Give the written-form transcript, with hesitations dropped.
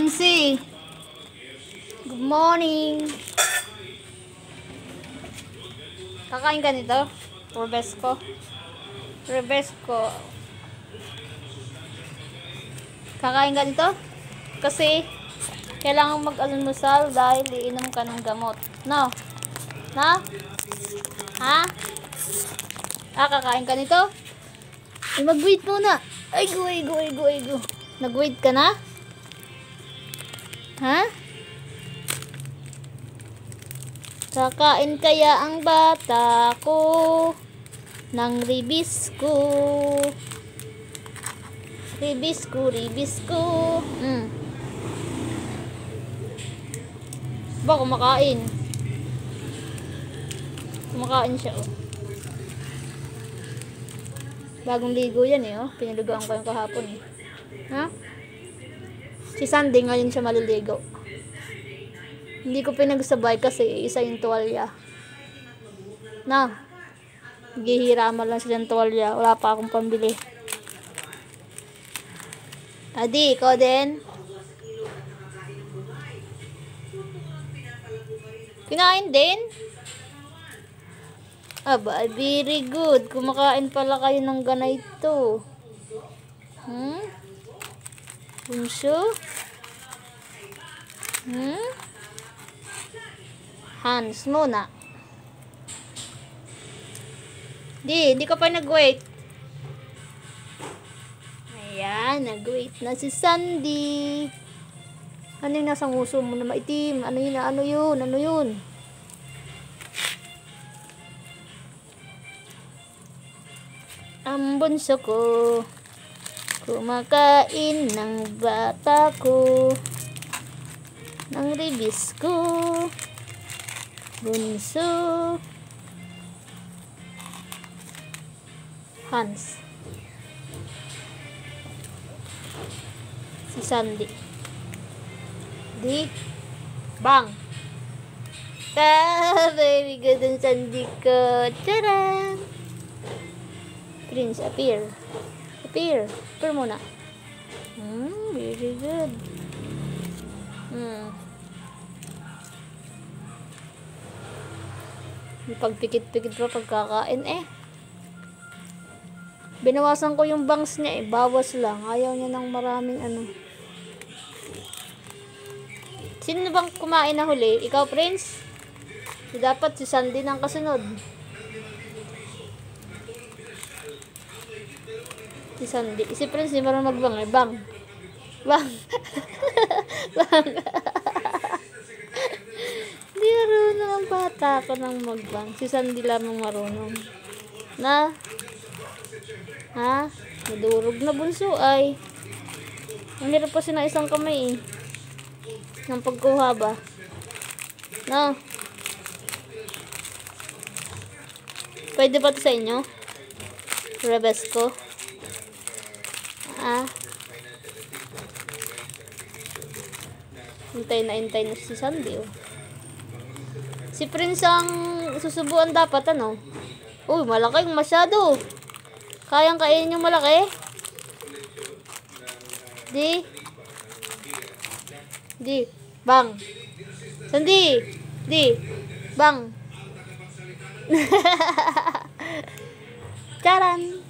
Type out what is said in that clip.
Princey. Good morning. Kakain ka nito? Rebesco. Rebesco. Kakain ka nito? Kasi kailangan mag-almusal dahil iinom ka ng gamot. No? Na? Ha? Kakain ka nito? Mag-wait muna. Ay go. Nag-wait ka na? Ha? Kakain kaya ang bata ko ng ribisco. Ribisco. Ba, kumakain. Kumakain siya, oh. Bagong ligo yan, eh, oh. Pinaligoan ko yung kahapon, eh. Ha? Si Sandy ngayon siya maliligo. Hindi ko pinagsabay kasi isa yung tuwalya. Na, gihiraman lang siya ng tuwalya. Wala pa akong pambili. Adi, ikaw din? Kinain din? Aba, very good. Kumakain pala kayo ng ganito. Bunso? Hans muna. Hindi ka pa nag-wait. Ayan, nag-wait na si Sandy. Ano yung nasa nguso mo na maitim? Ano yun? Ang bunso ko, kumakain ng bata ko, ng ribisco. Bunso. Hans. Si Sandy. Di. Bang. Very good ang Sandy ko. Tcharam! Prince, appear. Appear muna. Very good. Pagpikit-pikit pa pagkakain, eh. Binawasan ko yung bangs niya, eh. Bawas lang. Ayaw niya ng maraming ano. Sino bang kumain na huli? Ikaw, Prince? Dapat si Sandy nang kasunod. Si Sandy. Si Prince, di marunong magbang, eh. Bang. Bang. Di marunong ang bata ko ng magbang. Si Sandy lamang marunong. Na? Ha? Nadurog na bunso ay. Ang hirap kasi na isang kamay, eh. Ng pagkuha ba? Na? Pwede ba ito sa inyo? Rebesco? Hintay na si Sandy, oh. Si Prince ang susubuan dapat, ano? Uy, malaki masyado. Kayang kainin yung malaki? Di. Bang. Sandy. Di. Bang. Charan.